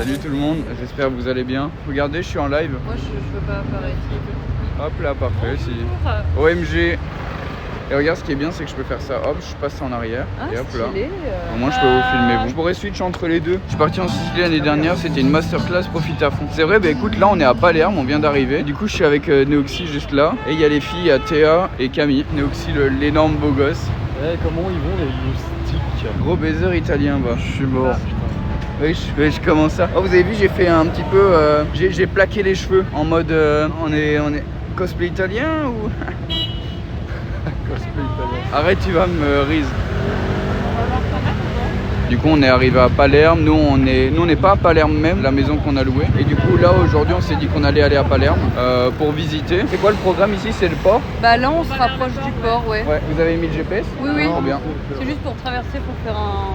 Salut tout le monde, j'espère que vous allez bien. Regardez, je suis en live. Moi je veux pas apparaître. Hop là, parfait. Si. OMG. Et regarde, ce qui est bien, c'est que je peux faire ça. Hop, je passe en arrière. Et hop là. Au moins, je peux vous filmer. Vous. Je pourrais switch entre les deux. Je suis parti en Sicile l'année dernière, c'était une masterclass, profite à fond. C'est vrai, bah écoute, là on est à Palerme, on vient d'arriver. Du coup, je suis avec Neoxy juste là. Et il y a les filles, il y a Théa et Camille. Neoxy, l'énorme beau gosse. Eh, comment ils vont les moustiques? Gros baiser italien, bah. Je suis mort. Oui, je commence ça. Oh, vous avez vu, j'ai fait un petit peu. J'ai plaqué les cheveux en mode. On est cosplay italien ou. Cosplay italien. Arrête, tu vas me rise. Du coup, on est arrivé à Palerme. Nous, on n'est pas à Palerme même, la maison qu'on a louée. Et du coup, là, aujourd'hui, on s'est dit qu'on allait aller à Palerme pour visiter. C'est quoi le programme ici? C'est le port? Bah là, on se rapproche du port, ouais. Ouais. Vous avez mis le GPS? Oui, oui. Trop bien. C'est juste pour traverser, pour faire un.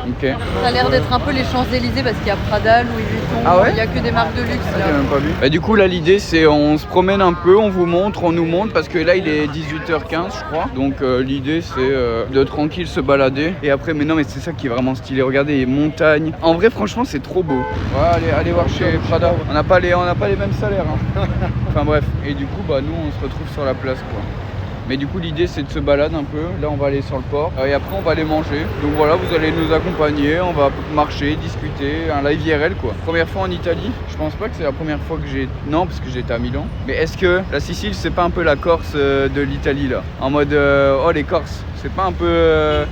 Ok. Ça a l'air d'être un peu les Champs-Élysées parce qu'il y a Prada, Louis Vuitton. Ah ouais? Il n'y a que des marques de luxe J'ai là. même pas vu. Bah, du coup, là, l'idée, c'est on se promène un peu, on vous montre, on nous montre parce que là, il est 18h15, je crois. Donc, l'idée, c'est de tranquille se balader. Et après, mais non, mais c'est ça qui est vraiment stylé. Regardez les montagnes. En vrai, franchement, c'est trop beau. Ouais, allez voir chez Prada. On n'a pas les mêmes salaires. Hein. Enfin bref. Et du coup, bah nous, on se retrouve sur la place, quoi. Mais du coup, l'idée, c'est de se balader un peu. Là, on va aller sur le port. Et après, on va aller manger. Donc voilà, vous allez nous accompagner. On va marcher, discuter. Un live IRL, quoi. Première fois en Italie. Je pense pas que c'est la première fois que j'ai... Non, parce que j'étais à Milan. Mais est-ce que la Sicile, c'est pas un peu la Corse de l'Italie, là? En mode, oh, les Corses. C'est pas un peu...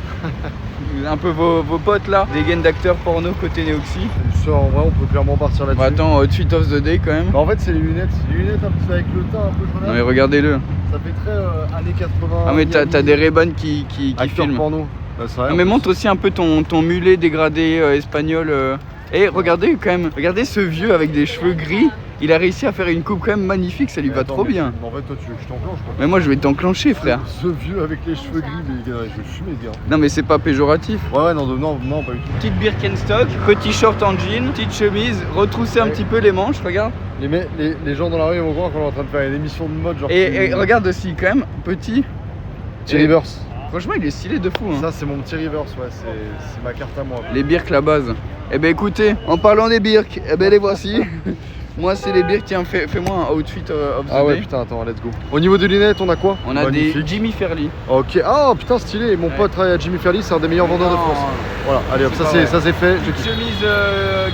un peu vos potes, là? Des gains d'acteurs porno côté Neoxy. Ça, en vrai, on peut clairement partir là-dessus. Bah, attends, outfit of the day, quand même. Bah, en fait, c'est les lunettes. Les lunettes un petit peu avec le teint un peu jaunâtre. Non, mais regardez-le. Ça fait très années 80. Ah, mais t'as des Ray-Ban qui acteurs filment. porno. Bah, c'est vrai, Non, mais montre aussi un peu ton mulet dégradé espagnol. Et regardez quand même, regardez ce vieux avec des cheveux gris. Il a réussi à faire une coupe quand même magnifique, ça lui va trop bien. En fait, toi, tu veux que je t'enclenche, quoi. Mais moi, je vais t'enclencher, frère. Ce vieux avec les cheveux gris, mais gars, je vais fumer, gars. Non, mais c'est pas péjoratif. Ouais, non, pas du tout. Petite Birkenstock, petit short en jean, petite chemise, retrousser un petit peu les manches, regarde. Les gens dans la rue vont croire qu'on est en train de faire une émission de mode, genre. Et regarde aussi, quand même, petit. Thierry Beurs. Franchement, il est stylé de fou. Hein. Ça, c'est mon petit Rivers, ouais, c'est ma carte à moi. Les birks, la base. Eh ben écoutez, en parlant des birks, eh ben les voici. Moi, c'est les birks. Tiens, fais-moi un outfit of the Ah ouais, day. putain, attends, let's go. Au niveau des lunettes, on a quoi? On a Magnifique. des Jimmy Fairly. Ok, ah putain, stylé. Mon pote travaille à Jimmy Fairly, c'est un des meilleurs vendeurs de France. Voilà, allez hop, ça c'est fait. Une chemise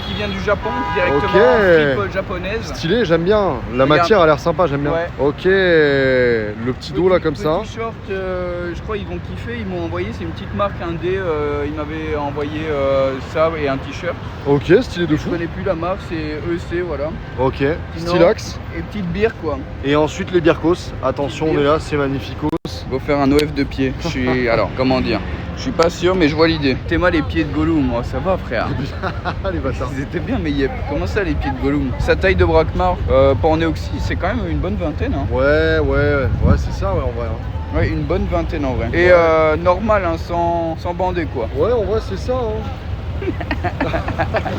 qui vient du Japon, directement, Ok. fripe japonaise. Stylé, j'aime bien. La Regarde. matière a l'air sympa, j'aime bien. Ouais. Ok, le petit dos là comme ça. Petit short, je crois ils vont kiffer. Ils m'ont envoyé, c'est une petite marque indé. Ils m'avaient envoyé ça et un t-shirt. Ok, stylé de Je fou. connais plus la marque, c'est EC, voilà. Ok, Sinon, stylax. Et petite bière quoi. Et ensuite les Birkos. Attention, on est là, c'est magnificos. Faut faire un OF de pied. Je suis, alors comment dire, je suis pas sûr mais je vois l'idée. T'es mal les pieds de Gollum, moi ça va frère. Les bâtards. Ils étaient bien mais yep. Comment ça les pieds de Gollum? Sa taille de braquemar pour Neoxy, c'est quand même une bonne vingtaine. Hein. Ouais, c'est ça, ouais, en vrai. Hein. Ouais, une bonne vingtaine en vrai. Et normal, hein, sans bander quoi. Ouais, en vrai, c'est ça. Hein.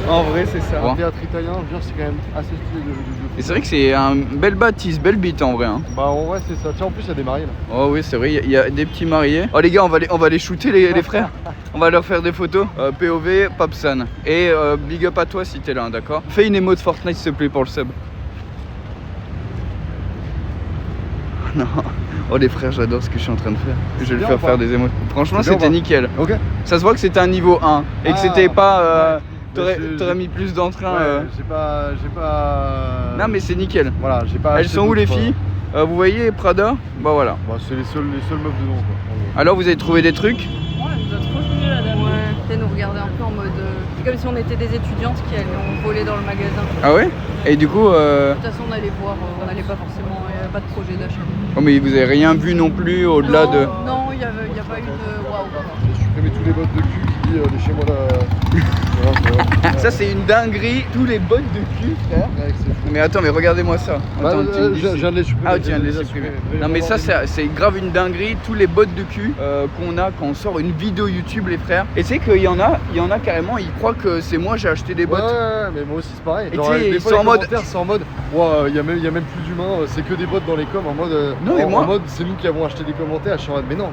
En vrai, c'est ça. Un théâtre italien, je veux dire, c'est quand même assez stylé de. Et c'est vrai que c'est un belle bâtisse, belle bite en vrai. Hein. Bah, en vrai, c'est ça. Tiens, en plus, il y a des mariés là. Oh oui, c'est vrai, il y a des petits mariés. Oh les gars, on va les shooter les frères. On va leur faire des photos. POV, Papsan. Et big up à toi si t'es là, d'accord? Fais une émo de Fortnite s'il te plaît pour le sub. Non. Oh les frères, j'adore ce que je suis en train de faire. Je vais le faire faire des émotes. Franchement, c'était nickel. Ok. Ça se voit que c'était un niveau 1 et que c'était pas... ouais. T'aurais mis plus d'entrain. Ouais, j'ai pas. Non mais c'est nickel. Voilà, j'ai pas. Elles sont où les filles? Vous voyez Prada? Bah voilà. Bah, c'est les seules meufs dedans quoi. Alors vous avez trouvé des trucs? Ouais, elle nous a trop jugé la dame. Ouais, elle nous regardait un peu en mode. C'est comme si on était des étudiantes qui allaient voler dans le magasin. Ah ouais? Et du coup... De toute façon, on allait voir, on n'allait pas forcément. Il n'y avait pas de projet d'achat. Oh mais vous avez rien vu non plus au-delà de... Non, il n'y a pas eu de. Waouh! J'ai supprimé tous les bottes de cul qui dit chez moi là. Ça c'est une dinguerie, tous les bottes de cul frère. Ouais, c'est fou. Mais attends, mais regardez-moi ça. Attends, tu me dis je viens de les supprimer. Ah tu viens de les supprimer. Non mais ça c'est grave une dinguerie, tous les bottes de cul qu'on a quand on sort une vidéo YouTube les frères. Et tu sais qu'il y en a carrément, ils croient que c'est moi j'ai acheté des bottes. Ouais, mais moi aussi c'est pareil. Et Genre, tu sais, des ils fois, sont les en mode... commentaires, c'est en mode, ouais, il y a même plus d'humains, c'est que des bots dans les coms en mode. Non, mais moi- en mode, c'est nous qui avons acheté des commentaires. Je suis en mode, mais non,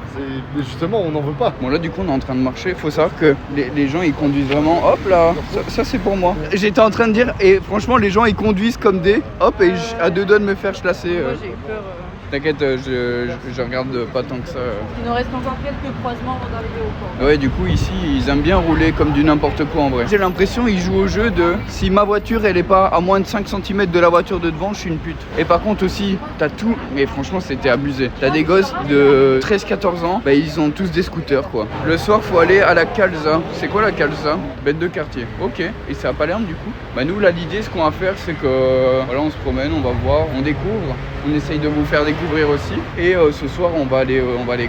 justement, on n'en veut pas. Bon là du coup on est en train de marcher, faut savoir que que les gens ils conduisent vraiment, hop là, ça c'est pour moi. J'étais en train de dire, et franchement les gens ils conduisent comme des, hop, et à deux doigts de me faire chlasser. Moi j'ai eu peur. T'inquiète, je regarde pas tant que ça. Il nous reste encore quelques croisements avant d'arriver au port. Ouais, du coup ici ils aiment bien rouler comme du n'importe quoi en vrai. J'ai l'impression ils jouent au jeu de si ma voiture elle est pas à moins de 5 cm de la voiture de devant, je suis une pute. Et par contre aussi, t'as tout, mais franchement c'était abusé. T'as des gosses de 13-14 ans, bah ils ont tous des scooters quoi. Le soir faut aller à la Calza. C'est quoi la Calza? Bête de quartier. Ok, et c'est à Palerme du coup. Bah nous là l'idée ce qu'on va faire c'est que voilà on se promène, on va voir, on découvre. On essaye de vous faire découvrir aussi. Et ce soir, on va aller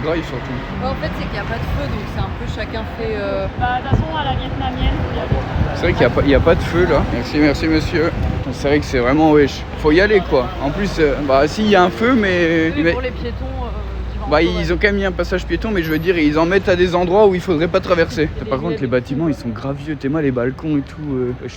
grailler surtout. Ouais, en fait, c'est qu'il n'y a pas de feu, donc c'est un peu chacun fait. Bah, de toute façon, à la vietnamienne, il y a le... C'est vrai qu'il n'y a pas de feu là. Merci monsieur. C'est vrai que c'est vraiment wesh. Faut y aller quoi. En plus, bah si, il y a un feu, mais. Pour les piétons. Bah ils ont quand même mis un passage piéton, mais je veux dire ils en mettent à des endroits où il faudrait pas traverser. Par contre les bâtiments ils sont grave vieux, t'es mal les balcons et tout.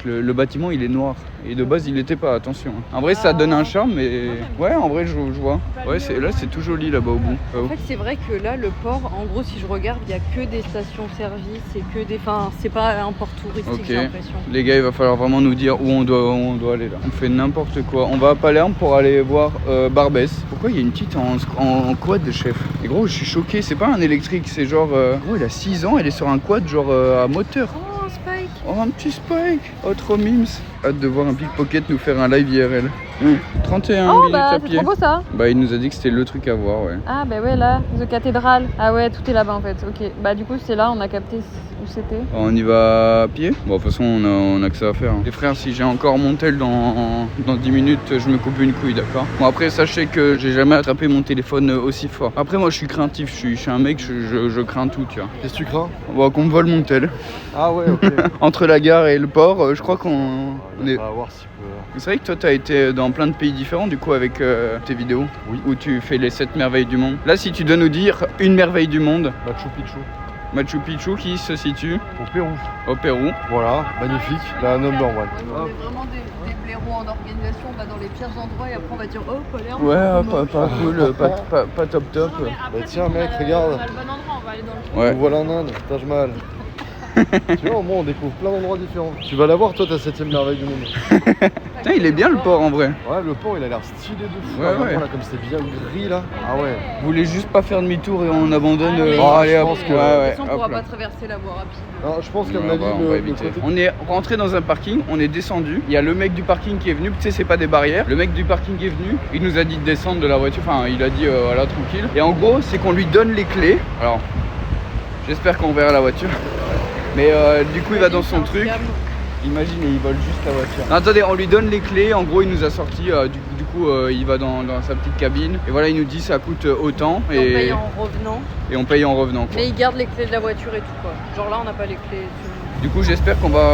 Le bâtiment il est noir et de base il l'était pas, attention. En vrai ça donne un charme, mais ouais en vrai je vois. Ouais là c'est tout joli là-bas au bout. En fait c'est vrai que là le port, en gros si je regarde il y a que des stations-service et que des, enfin c'est pas un port touristique j'ai l'impression. Les gars il va falloir vraiment nous dire où on doit aller là. On fait n'importe quoi. On va à Palerme pour aller voir Barbès. Pourquoi il y a une petite en quad de chef? Et gros, je suis choqué, c'est pas un électrique, c'est genre. Gros, il a 6 ans, elle est sur un quad, genre à moteur. Oh, un Spike! Oh, un petit Spike! Oh, trop mimes! Hâte de voir un pickpocket nous faire un live IRL. 31 minutes à pied. C'est trop beau ça! Bah, il nous a dit que c'était le truc à voir, ouais. Ah, bah ouais, là, The Cathédrale. Ah ouais, tout est là-bas en fait, ok. Bah, du coup, c'est là, on a capté où c'était. On y va à pied? Bon, de toute façon, on a que ça à faire. Les frères, si j'ai encore mon tel dans 10 minutes, je me coupe une couille, d'accord? Bon, après, sachez que j'ai jamais attrapé mon téléphone aussi fort. Après, moi, je suis craintif, je suis un mec, je crains tout, tu vois. Qu'est-ce que tu crains? Bon, qu'on me vole mon tel. Ah ouais, ok. Entre la gare et le port, je crois qu'on est. On va voir si peut... C'est vrai que toi, t'as été dans plein de pays différents, du coup, avec tes vidéos. Oui. Où tu fais les 7 merveilles du monde. Là, si tu dois nous dire une merveille du monde. Machu Picchu. Machu Picchu qui se situe Au Pérou. Au Pérou. Voilà, magnifique, la number one. Ouais, on est vraiment des blaireaux en organisation, on va dans les pires endroits et après on va dire oh, Palerme. Ouais, pas cool, pas top. Non, mais après, Bah tiens, on a mec, le- regarde. On a le bon endroit, on va aller dans le... Ouais. Nous voilà en Inde, Taj Mahal. Tu vois, au moins on découvre plein d'endroits différents. Tu vas la voir, toi, ta 7ème merveille du monde. Putain, il est bien le port en vrai. Ouais, le port, il a l'air stylé de fou. Ouais, Regarde, ouais. là, comme c'est bien gris là. Ah ouais. Vous voulez juste pas faire demi-tour et on abandonne. Allez. Allez, Je hop. pense que- Ouais, De ouais, toute façon, on hop pourra là. pas traverser la voie rapide. Non, je pense qu'à mon On avis, va le éviter. côté- On est rentré dans un parking, on est descendu. Il y a le mec du parking qui est venu, tu sais, c'est pas des barrières. Le mec du parking est venu, il nous a dit de descendre de la voiture, enfin, il a dit voilà, tranquille. Et en gros, c'est qu'on lui donne les clés. Alors, j'espère qu'on verra la voiture. Mais du coup, il va dans son truc. Imagine, et il vole juste la voiture. Non, attendez, on lui donne les clés. En gros, il nous a sorti. Du coup, il va dans sa petite cabine. Et voilà, il nous dit ça coûte autant. Et on paye en revenant. Et on paye en revenant, quoi. Mais il garde les clés de la voiture et tout quoi. Genre là, on n'a pas les clés. Du coup, j'espère qu'on va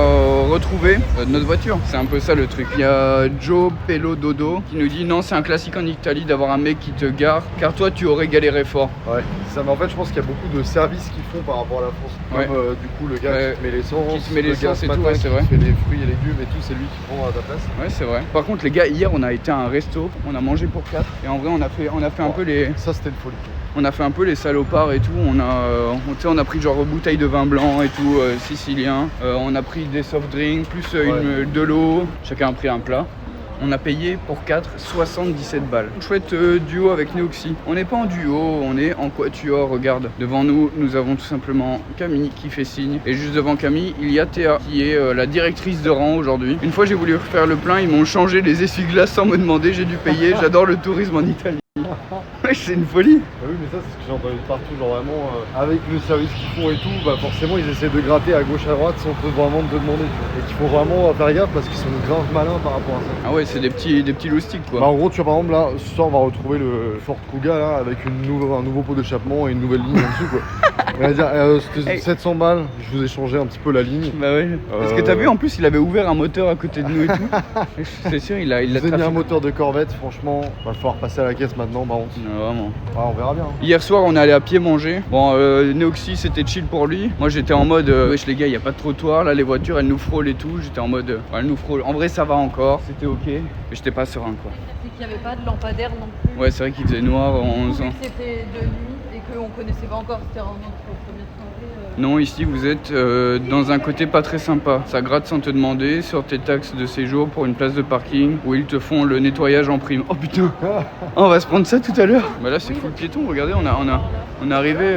retrouver notre voiture. C'est un peu ça le truc. Il y a Joe Pello Dodo qui nous dit non, c'est un classique en Italie d'avoir un mec qui te gare, car toi, tu aurais galéré fort. Ouais, ça, mais en fait, je pense qu'il y a beaucoup de services qu'ils font par rapport à la France. Ouais. Comme du coup, le gars Ouais. qui te met l'essence, Qui te met le l'essence gars et ce tout, matin ouais, c'est qui vrai. fait les fruits et légumes et tout, c'est lui qui prend à ta place. Ouais, c'est vrai. Par contre, les gars, hier, on a été à un resto, on a mangé pour 4. Et en vrai, on a fait un peu les. Ça, c'était une folie. On a fait un peu les salopards et tout. On a pris genre bouteille de vin blanc et tout, sicilien. On a pris des soft drinks, plus de l'eau. Chacun a pris un plat. On a payé pour 4 77 balles. Chouette duo avec Neoxy. On n'est pas en duo, on est en quatuor. Regarde, devant nous, nous avons tout simplement Camille qui fait signe. Et juste devant Camille, il y a Théa qui est la directrice de rang aujourd'hui. Une fois, j'ai voulu refaire le plein, ils m'ont changé les essuie-glaces sans me demander. J'ai dû payer. J'adore le tourisme en Italie. Ouais, c'est une folie. Ah oui, mais ça, c'est ce que j'ai entendu partout. Genre vraiment, avec le service qu'ils font et tout, bah forcément, ils essaient de gratter à gauche à droite sans vraiment te demander. Tu vois. Et qu'il faut vraiment faire gaffe parce qu'ils sont grave malins par rapport à ça. Ah ouais, c'est des petits loustiques quoi. Bah en gros, tu vois, par exemple, là, ce soir, on va retrouver le Ford Kuga là, avec un nouveau pot d'échappement et une nouvelle ligne en dessous quoi. On va dire, c'était 700 balles, je vous ai changé un petit peu la ligne. Bah ouais. Parce que t'as vu, en plus, il avait ouvert un moteur à côté de nous et tout. C'est sûr, il a Je vous ai mis un trafiqué. moteur de Corvette, franchement, va falloir passer à la caisse maintenant, par contre. Non, vraiment. Ah, on verra bien. hein. Hier soir, on est allé à pied manger. Bon, Neoxy, c'était chill pour lui. Moi, j'étais en mode, wesh les gars, il y a pas de trottoir. Là, les voitures, elles nous frôlent et tout. J'étais en mode, elles nous frôlent. En vrai, ça va encore. C'était ok. Mais j'étais pas serein, quoi. C'est qu'il n'y avait pas de lampadaire non plus. Ouais, c'est vrai qu'il faisait noir. Vu que c'était de nuit et qu'on connaissait pas encore, c'était notre première soirée. Non, ici vous êtes dans un côté pas très sympa. Ça gratte sans te demander sur tes taxes de séjour pour une place de parking où ils te font le nettoyage en prime. Oh putain, on va se prendre ça tout à l'heure. Bah là c'est full piéton, regardez, on est arrivé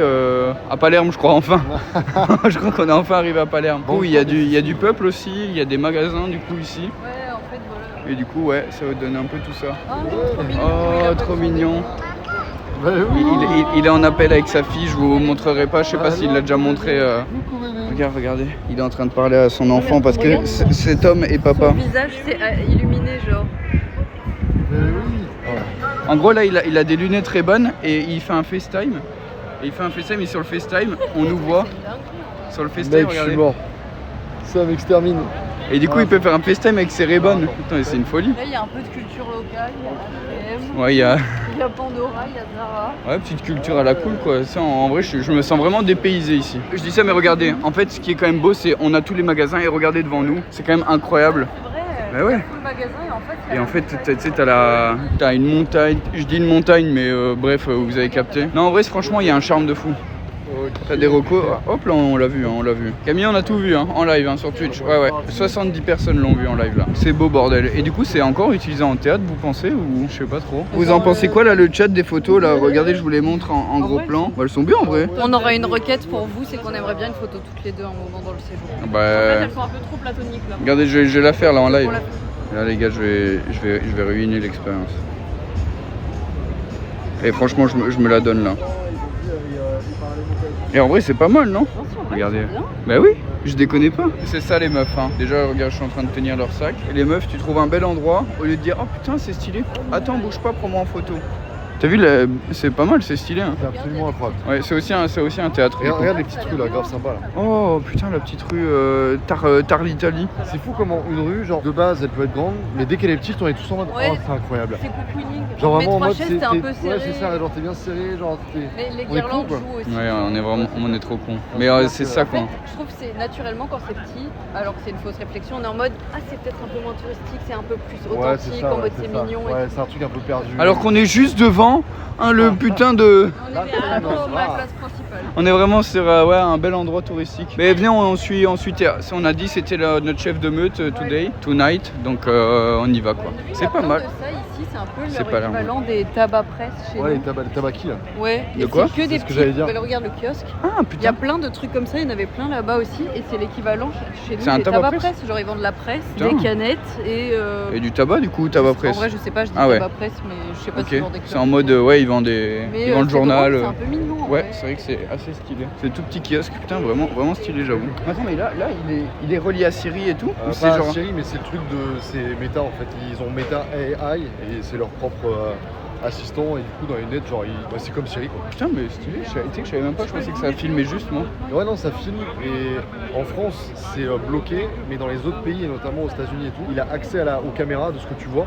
à Palerme je crois enfin. Je crois qu'on est enfin arrivé à Palerme. Du coup, il y a du peuple aussi, il y a des magasins du coup ici. Ouais, en fait, voilà. Et du coup ouais, ça va donner un peu tout ça. Trop mignon. Oh trop mignon. Bah oui. Il est en appel avec sa fille, je vous montrerai pas, je sais pas s'il l'a déjà montré. Regardez, il est en train de parler à son enfant parce que cet homme est papa. Son visage c'est illuminé genre. Bah oui. En gros là il a des lunettes très bonnes et il fait un FaceTime. Et sur le FaceTime, on nous voit. Sur le FaceTime, Mec, je regardez. suis mort. Ça m'extermine. Et du coup il peut faire un FaceTime avec ses Ray-Ban. Putain, c'est une folie. Là il y a un peu de culture locale, il y a H&M, Ouais, il y a Pandora, il y a Zara. ouais, petite culture à la cool quoi. Ça, en vrai, je me sens vraiment dépaysé ici. Je dis ça, mais regardez, en fait, ce qui est quand même beau, c'est on a tous les magasins et regardez devant nous. C'est quand même incroyable. C'est vrai, Bah ouais. tout le magasin Et en fait, tu sais, t'as une montagne. Je dis une montagne, mais bref, vous avez capté. Non, en vrai, franchement, il y a un charme de fou. T'as des recos. Hop là, on l'a vu, on l'a vu. Camille, on a tout vu en live sur Twitch. Ouais. 70 personnes l'ont vu en live là. C'est beau bordel. Et du coup, c'est encore utilisé en théâtre, vous pensez ou je sais pas trop. Vous en pensez quoi là, le chat des photos là? Regardez, je vous les montre en gros plan. Bah, elles sont bien en vrai. On aura une requête pour vous, c'est qu'on aimerait bien une photo toutes les deux un moment dans le séjour. En fait, Bah, elles sont un peu trop platoniques là. regardez, je vais la faire là en live. On l'a Là les gars, je vais ruiner l'expérience. Et franchement, je me la donne là. Et en vrai, c'est pas mal, non? Regardez. Bah oui, je déconne pas. C'est ça les meufs, hein. Déjà, regarde, je suis en train de tenir leur sac. Et les meufs, tu trouves un bel endroit, au lieu de dire, oh putain, c'est stylé. Attends, bouge pas, prends-moi en photo. T'as vu, c'est pas mal, c'est stylé. Hein. C'est absolument incroyable. Ouais, c'est aussi un théâtre. Regarde les petites rues là, grave sympa là. Oh putain, la petite rue Tar l'Italie. C'est fou comment une rue, genre de base, elle peut être grande, mais dès qu'elle est petite, on est tous en mode Ouais. oh, c'est incroyable. C'est cocooning. Genre vraiment en mode c'est un peu serré. Ouais, c'est ça, genre t'es bien serré, genre t'es. Mais les on est con, guirlandes quoi. jouent aussi. Ouais, on est trop cons. Mais c'est ça En quoi. fait, je trouve que c'est naturellement quand c'est petit, alors que c'est une fausse réflexion, on est en mode ah c'est peut-être un peu moins touristique, c'est un peu plus Ouais, c'est authentique, ça, en mode ouais, c'est ça. mignon. Ouais, c'est un truc un peu perdu. Alors qu'on est juste devant le putain de... On est vraiment à la place principale. On est vraiment sur un bel endroit touristique. Mais venez, on suit Théa. On a dit c'était notre chef de meute tonight, donc on y va quoi. C'est pas mal. De ça ici, c'est un peu C'est pas leur là, équivalent des tabac presse chez Ouais, nous. les tabakis là. Ouais. De Et quoi c'est que des ce que petits. j'allais dire. Bah, regarde le kiosque. Ah Il y a putain. plein de trucs comme ça, il y en avait plein là-bas aussi, et c'est l'équivalent chez nous C'est un des tabac tabac presse presse. Genre ils vendent de la presse, Putain. des canettes et. Et du tabac du coup, tabac En presse. vrai, je sais pas, je dis Ah ouais. tabac presse, mais je sais pas Ok. si ils vendent des C'est en mode ils vendent Mais, ils vendent le c'est journal. drôle, c'est un peu mignon. en Ouais, vrai. c'est vrai que c'est assez stylé. C'est tout petit kiosque, putain, vraiment stylé, j'avoue. Attends, mais là, il est relié à Siri et tout ou c'est Pas genre... Siri, mais c'est le truc de. C'est Meta en fait. Ils ont Meta AI et c'est leur propre assistant. Et du coup, dans les nets, genre, c'est comme Siri quoi. Putain, mais stylé, tu sais que je savais même pas, je pensais que ça filmait juste moi. Et ouais, non, ça filme. Et en France, c'est bloqué, mais dans les autres pays, et notamment aux États-Unis et tout, il a accès aux caméras de ce que tu vois.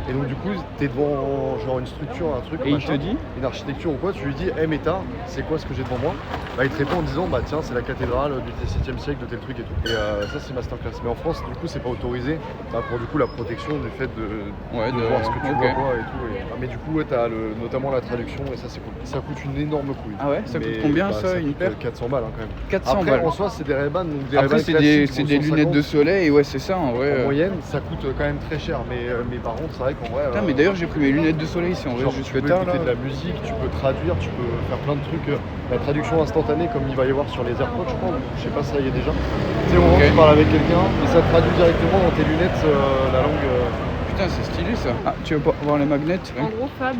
Et donc, du coup, t'es devant genre une structure, un truc, Et il machin, te dit une architecture ou quoi, tu lui dis, hey Meta, c'est quoi ce que j'ai devant moi? Bah, il te répond en disant, bah tiens, c'est la cathédrale du 17e siècle de tel truc et tout. Et ça, c'est masterclass. Mais en France, du coup, c'est pas autorisé pour du coup la protection du fait de voir ce que tu ok. vois quoi et tout. Mais du coup, ouais, t'as notamment la traduction et ça, c'est cool. Ça coûte une énorme couille. Ah ouais, ça coûte Mais, combien bah, ça, une coûte, paire 400 balles hein, quand même. 400 Après, balles. en soi, c'est des Ray-Ban, donc des Après, Ray-Ban c'est classiques des vaut lunettes 150. de soleil, et ouais, c'est ça en vrai. En moyenne, ça coûte quand même très cher, mais par contre, c'est vrai qu'en vrai. Putain, mais d'ailleurs, j'ai pris mes lunettes de soleil ici en vrai, genre, jusque tu peux tard écouter là. de la musique, tu peux traduire, tu peux faire plein de trucs. La traduction instantanée, comme il va y avoir sur les AirPods, je crois, je sais pas si ça y est déjà. Tu sais, au moment où Ok. tu parles avec quelqu'un et ça traduit directement dans tes lunettes la langue. Putain, c'est stylé ça. Ah, tu veux pas voir les magnets? En gros, Fab,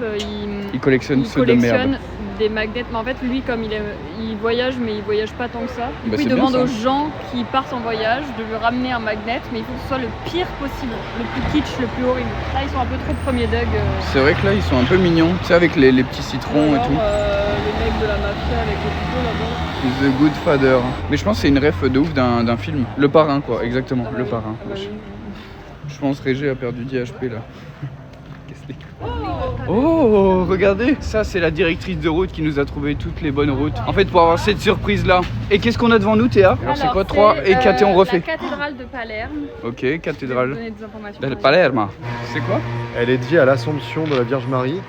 Il collectionne il ceux de merde. collectionne des magnets. Mais en fait, lui, comme il voyage, mais il voyage pas tant que ça. Du Bah, coup, il c'est bien, demande ça. aux gens qui partent en voyage de lui ramener un magnet, mais il faut que ce soit le pire possible, le plus kitsch, le plus horrible. Là, ils sont un peu trop premier Doug. C'est vrai que là, ils sont un peu mignons, tu sais, avec les petits citrons et tout. Les mecs de la mafia avec le couteau là-bas. The Good Father. Mais je pense que c'est une ref de ouf d'un film. Le Parrain, quoi, exactement, le Parrain. Ah bah oui. Je pense que Régé a perdu 10 HP là. Qu'est-ce que c'est? Oh, regardez, ça c'est la directrice de route qui nous a trouvé toutes les bonnes routes. En fait, pour avoir cette surprise là. Et qu'est-ce qu'on a devant nous, Théa? Alors c'est quoi 3 et 4 et on refait? La cathédrale de Palerme. Ok, Je vais vous cathédrale. donner des informations. De Palerme. C'est quoi? Elle est dédiée à l'Assomption de la Vierge Marie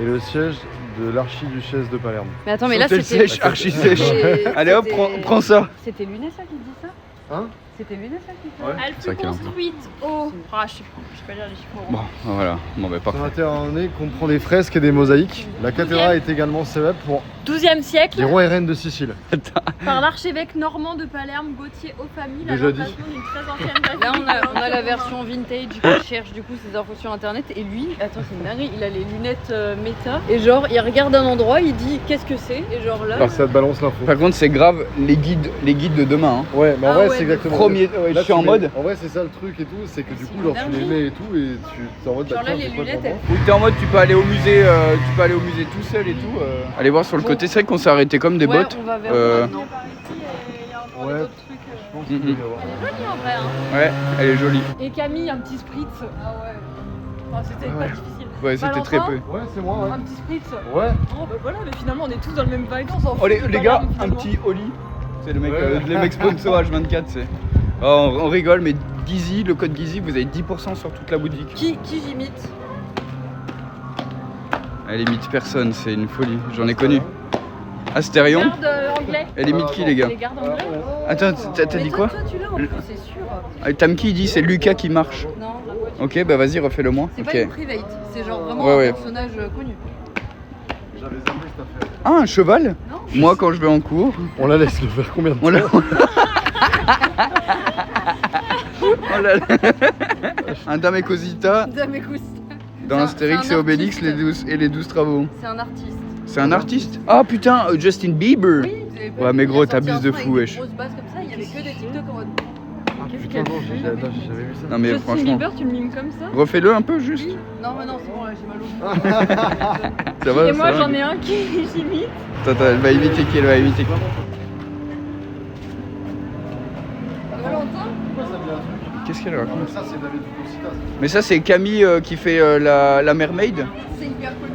et le siège de l'archiduchesse de Palerme. Mais attends, mais là Sauter le c'était. sèche, archi sèche. c'était- Allez hop, prends ça. C'était Lunessa qui dit ça Hein? C'était Lunessa qui dit ça Ouais. Elle C'est ça fut qui est construite au. Ah, je sais pas lire les chiffres. Bon, voilà. Bon, bah Son parfait. intérieur comprend des fresques et des mosaïques. La cathédrale est également célèbre pour 12e siècle, les rois et reines de Sicile. par l'archevêque normand de Palerme, Gauthier Aufamy, la Déjà dit. lamentation d'une très ancienne basilique. Là, on a la version vintage qui cherche du coup ses infos sur internet. Et lui, attends, c'est une dinguerie, il a les lunettes méta. Et genre, il regarde un endroit, il dit qu'est-ce que c'est. Et genre là. Alors ça te balance l'info. Par contre, c'est grave les guides de demain. Hein. Ouais, mais en Ah vrai, ouais, c'est exactement. Premier, ça. ouais, Là, je suis tu en mets- mode. En vrai, c'est ça le truc et tout, c'est que du C'est coup, genre, tu les dingue. mets et tout, et tu t'es en mode. Genre là, tiens, les c'est quoi lunettes, pour moi Ou t'es en mode, tu peux aller au musée, tout seul et tout. Allez voir sur le Bon. côté, c'est vrai qu'on s'est arrêté comme des Ouais, bottes. on va vers Euh, maintenant. Par ici, il y a encore Ouais. des autres trucs. Je pense qu'il Mhm. doit y avoir. Elle est jolie en vrai. Hein. Ouais, elle est jolie. Et Camille, un petit spritz. Ah ouais. Oh, c'était pas Ouais. difficile. Ouais, c'était très peu. Ouais, c'est moi, ouais. Un petit spritz. Ouais. Oh bah voilà, mais finalement on est tous dans le même vibe. On s'en fout Oh les de gars, Palerme, un finalement. petit Oli. C'est le mec, Ouais. les mecs sponsor H24, c'est. Oh, on rigole, mais Gizy, le code Gizy, vous avez 10% sur toute la boutique. Qui j'imite? Elle imite personne, c'est une folie. J'en ai connu. Astérion. Garde anglais. Elle imite qui les gars? Les gardes anglais. Attends, t'as Mais dit toi, quoi? tu l'as en plus, c'est sûr. Tamki il dit c'est Lucas qui marche. Non, Ok, bah vas-y, refais-le moi. c'est Ok. pas une private, c'est genre vraiment Ouais, un ouais. personnage connu. J'avais zappé cette affaire. Ah, un cheval? Non? Moi, quand je vais en cours, On la laisse le faire combien de temps? on l'a. Oh là là. Un Dame Cosita Dame écoute, dans C'est un- Astérix c'est et un Obélix artiste. les 12 travaux. c'est un artiste. C'est un artiste? Ah putain, Justin Bieber! Oui, vous avez pas Ouais, vu, mais il a gros, sorti t'abuses un de son fou, avec wesh. des grosses basses comme ça, il y avait que des TikTok en mode. Putain, non, j'avais vu ça. Non mais Justin franchement, Bieber, tu le mimes comme ça. refais-le un peu juste. Non, mais non, c'est bon, là, j'ai mal au genou. Ça va, Et moi ça va. j'en ai un qui j'imite. Attends, elle va imiter qui? Elle va imiter qui? Valentin? Pourquoi ça me dit un truc? Qu'est-ce qu'elle raconte? Ça, c'est David Ducosita. Mais ça, c'est Camille qui fait la mermaid. C'est hyper connu.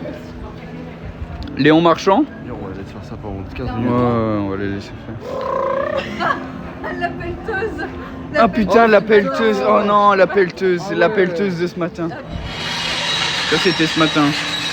Léon Marchand. Viens, on va aller faire ça pendant 15 Non. minutes. Ouais, on va les laisser faire. La pelleteuse! Ah putain, la pelleteuse. pelleteuse. Oh non, la pelleteuse. La pelleteuse de ce matin. Ça, c'était ce matin.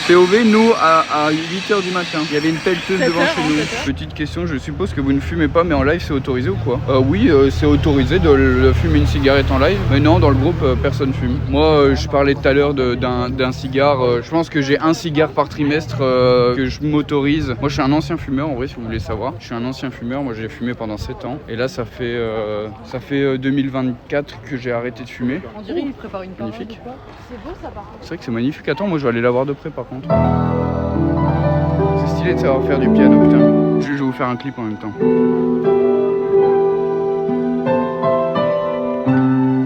POV, nous, à 8h du matin. Il y avait une pelleteuse 7 devant heures, chez hein, nous. 7 heures. Petite question, je suppose que vous ne fumez pas, mais en live, c'est autorisé ou quoi? Oui, c'est autorisé de fumer une cigarette en live. Mais non, dans le groupe, personne fume. Moi, je parlais tout à l'heure d'un cigare. Je pense que j'ai un cigare par trimestre que je m'autorise. Moi, je suis un ancien fumeur, en vrai, si vous voulez savoir. Je suis un ancien fumeur. Moi, j'ai fumé pendant 7 ans. Et là, ça fait 2024 que j'ai arrêté de fumer. On dirait qu'il prépare une parade Magnifique. ou quoi. C'est beau ça par contre. C'est vrai que c'est magnifique. Attends, moi je vais aller la voir de près par contre. C'est stylé de savoir faire du piano, putain. Je vais vous faire un clip en même temps.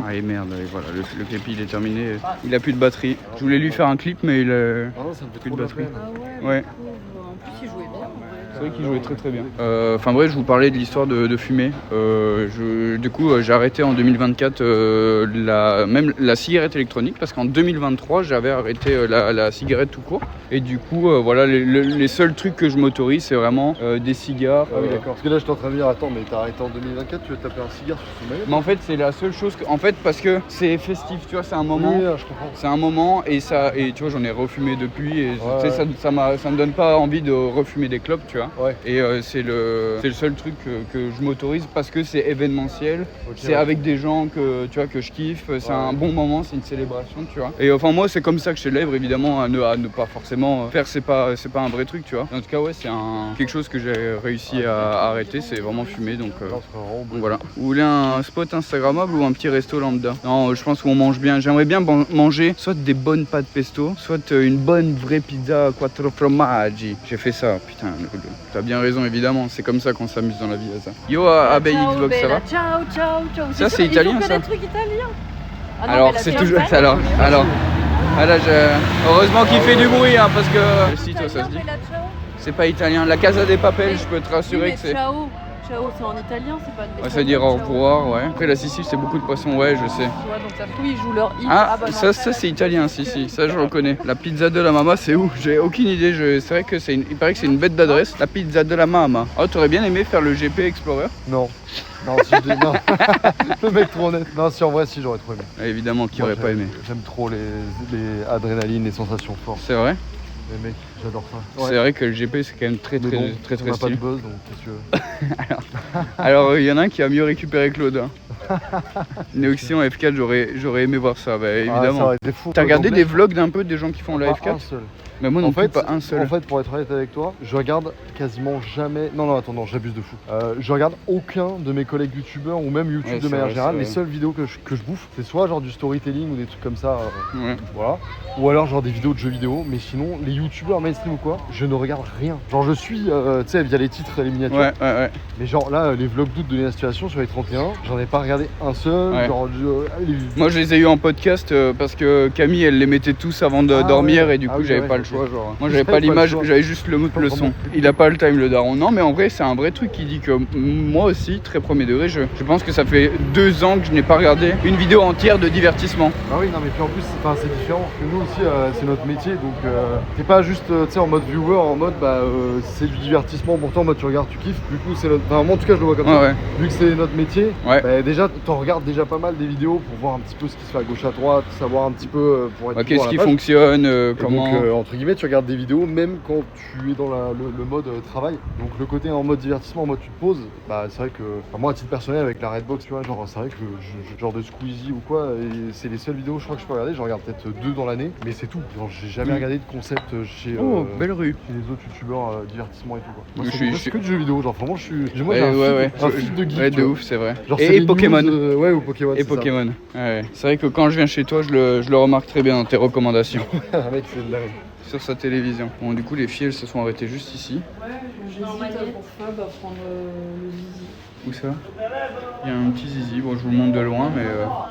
Ah et merde, et voilà, le clip il est terminé. Il a plus de batterie. Je voulais lui faire un clip, mais il a... Ah non, ça me fait Plus trop de de batterie. peine. Ah ouais, Ouais. pauvre. En plus il jouait bien. C'est vrai qu'il jouait très très bien. Enfin bref, je vous parlais de l'histoire de fumer. Du coup, j'ai arrêté en 2024 même la cigarette électronique parce qu'en 2023, j'avais arrêté la cigarette tout court. Et du coup, voilà, les seuls trucs que je m'autorise, c'est vraiment des cigares. Ah oui, d'accord. Parce que là, je suis en train de dire, attends, mais t'as arrêté en 2024, tu veux taper un cigare sur ton maillot? Mais en fait, c'est la seule chose en fait, parce que c'est festif, tu vois, c'est un moment. Oui, je comprends. C'est un moment et tu vois, j'en ai refumé depuis et tu sais, Ouais. ça me donne pas envie de refumer des clopes, tu vois. Ouais. Et c'est le seul truc que je m'autorise parce que c'est événementiel, Ok, c'est ouais. avec des gens que je kiffe, c'est Ouais. un bon moment, c'est une célébration, tu vois. Et enfin moi c'est comme ça que je célèbre, évidemment à ne pas forcément faire, c'est pas un vrai truc, tu vois. En tout cas ouais, c'est quelque chose que j'ai réussi à arrêter, c'est vraiment fumer, donc Non, c'est vraiment beau. voilà. Vous voulez un spot instagrammable ou un petit resto lambda? Non, je pense qu'on mange bien. J'aimerais bien manger soit des bonnes pâtes pesto, soit une bonne vraie pizza quattro formaggi. J'ai fait ça, putain. T'as bien raison, évidemment. C'est comme ça qu'on s'amuse dans la vie, ça. Yo, Abbey Ciao, Xbox, ça va? Bella. Ciao, ciao, ciao. Ça, c'est sûr, italien, ils ont que ça. des trucs italiens. Ah non, Alors, mais la c'est viande toujours. fraîche, Alors. Ah là, heureusement qu'il fait du bruit, hein, parce que. Si, toi, ça italien, se dit. Bella, ciao. C'est pas italien. La Casa des Papel, Mais- je peux te Oui, rassurer mais que c'est. ciao. Ciao, c'est en italien, c'est pas de Ouais, ça veut dire au revoir, ouais. Après, la Sicile, c'est beaucoup de poissons, ouais, je sais. Tu vois, donc ça se trouve, ils jouent leur hit. Ah, bah non. ça c'est italien, si, ça je reconnais. La pizza de la mama, c'est où? J'ai aucune idée. C'est vrai que il paraît que c'est une bête d'adresse. La pizza de la mama. Oh, t'aurais bien aimé faire le GP Explorer? Non. Non, si je dis non. Le mec trop honnête. Non, si en vrai, si j'aurais trop aimé. Ah, évidemment, qui Moi, aurait pas aimé. J'aime trop les adrénalines, les sensations fortes. C'est vrai? Mais mec, j'adore ça. C'est vrai que le GP c'est quand même très Mais bon, très on n'a pas stylé. de buzz, donc qu'est-ce que tu veux. Alors il y en a un qui a mieux récupéré Claude. Hein. Néoxion F4, j'aurais aimé voir ça, bah, Ah, ça évidemment. aurait été fou. T'as regardé Anglais, des vlogs d'un peu des gens qui font la pas un F4? seul. Mais moi non En plus, fait, pas un seul. En fait, pour être honnête avec toi, je regarde quasiment jamais. Non, attends, non, j'abuse de fou. Je regarde aucun de mes collègues youtubeurs ou même YouTube Ouais, de c'est manière vrai, générale. c'est Les vrai. seules vidéos que je bouffe, c'est soit genre du storytelling ou des trucs comme ça. Ouais. Voilà. Ou alors genre des vidéos de jeux vidéo. Mais sinon, les youtubeurs mainstream ou quoi, je ne regarde rien. Genre, je suis, tu sais, via les titres et les miniatures. Ouais. Mais genre là, les vlogs d'août de la situation sur les 31, j'en ai pas regardé un seul. Ouais. Genre, Moi je les ai eu en podcast parce que Camille elle les mettait tous avant de Ah dormir ouais. et du coup Ah oui, j'avais ouais, pas le ok. choix genre. Moi J'avais j'avais pas pas le l'image, choix. j'avais juste le son. vraiment. Il a pas le time le daron. Non mais en vrai c'est un vrai truc qui dit que moi aussi, très premier degré, je pense que ça fait 2 ans que je n'ai pas regardé une vidéo entière de divertissement. Ah oui, non, mais puis en plus, c'est différent. Que nous aussi, c'est notre métier. Donc, t'es pas juste tu sais, en mode viewer, en mode c'est du divertissement. Pourtant, en mode tu regardes, tu kiffes. Du coup, c'est notre. Enfin, moi en tout cas, je le vois comme ça. Ouais. Vu que c'est notre métier, Ouais. bah, déjà, t'en regardes déjà pas mal des vidéos pour voir un petit peu ce qui se fait à gauche à droite, savoir un petit peu pour être Ouais, toujours qu'est-ce à qui la page. fonctionne, Et comment. donc, entre guillemets, tu regardes des vidéos même quand tu es dans le mode travail. Donc, le côté en mode divertissement, en mode tu te poses, bah, c'est vrai que enfin, moi, à titre personnel, avec la Redbox, tu vois, genre, c'est vrai que genre de Squeezie ou quoi, et c'est les seules vidéos, je crois que je peux regarder. J'en regarde peut-être 2 dans l'année, mais c'est tout. Genre, j'ai jamais regardé de concept chez, Oh, belle rue. chez les autres youtubeurs divertissement et tout, quoi. Moi, Je c'est suis- que de jeux vidéo, genre, vraiment, moi, Ouais, j'ai un ouais. feed de geek. Ouais, tu de vois. ouf, c'est vrai. Genre, c'est Et les Pokémon. news, ouais, ou Pokémon. Et c'est ça. Pokémon. Ouais. C'est vrai que quand je viens chez toi, je le remarque très bien dans tes recommandations Ah, mec, c'est de la rue. sur sa télévision. Bon, du coup, les filles, elles se sont arrêtées juste ici. Ouais, j'hésite pour Fab à prendre le zizi. Où ça? Il y a un petit zizi, bon je vous le montre de loin mais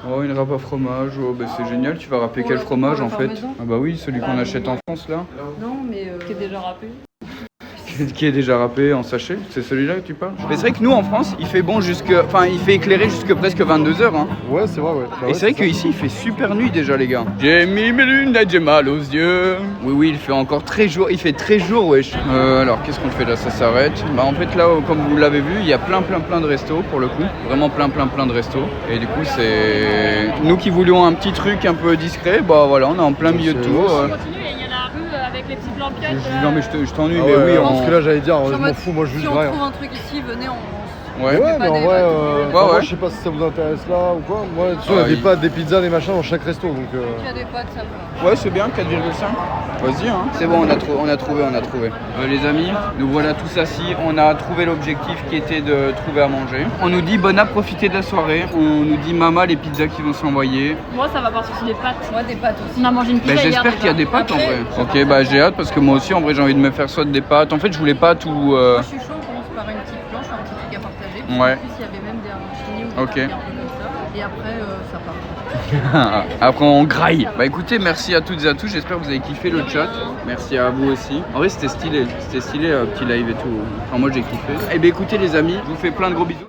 oh une râpe à fromage, oh bah c'est génial, tu vas râper Pour quel le- fromage pour en le fait? parmesan. Ah bah oui, celui qu'on achète en France là, Non, mais. Qui est déjà râpé. qui est déjà râpé en sachet, c'est celui-là que tu parles? Mais c'est vrai que nous en France, il fait bon il fait éclairer jusque presque 22h hein. Ouais, c'est vrai, ouais. Bah Et ouais, c'est vrai ça. qu'ici il fait super nuit déjà les gars. J'ai mis mes lunettes, j'ai mal aux yeux. Oui, il fait encore très jour, il fait très jour wesh. Alors qu'est-ce qu'on fait là, ça s'arrête. Bah en fait là, comme vous l'avez vu, il y a plein de restos pour le coup. Vraiment plein de restos. Et du coup c'est... Nous qui voulions un petit truc un peu discret, bah voilà, on est en plein milieu de tout. On continue et il y a la rue avec les petites lampiottes. Non mais je t'ennuie, Ah mais ouais, oui, parce que là, j'allais dire, Je suis je en m'en mode, fous, moi je Si juge on rien. trouve un truc ici, venez, on. Ouais. Ouais, mais en vrai, Ouais. moi je sais pas si ça vous intéresse là ou quoi. Moi, tu sais, on a Ah, des il- pâtes, des pizzas, des machins dans chaque resto donc. Il y a des pâtes, ça va. Ouais, c'est bien, 4,5. Vas-y, hein. C'est bon, on a trouvé. Les amis, nous voilà tous assis. On a trouvé l'objectif qui était de trouver à manger. On nous dit bon à profiter de la soirée. On nous dit maman les pizzas qui vont s'envoyer. Moi, ça va partir sur des pâtes. Moi, des pâtes aussi. On a mangé une pizza hier J'espère qu'il y a déjà. des pâtes en Après, vrai. Ok, bah j'ai hâte parce que moi aussi en vrai j'ai envie de me faire soit des pâtes. En fait, je voulais pas tout. Moi, je suis chaud, on commence par une petite planche, un petit truc à partager. Parce Ouais. En plus, il y avait même des arancini ou des Ok. trucs un peu comme ça. Et après, ça part. Après on graille. Bah écoutez, merci à toutes et à tous. J'espère que vous avez kiffé le chat. Merci à vous aussi. En vrai c'était stylé petit live et tout. Enfin moi j'ai kiffé. Et bah écoutez les amis, je vous fais plein de gros bisous.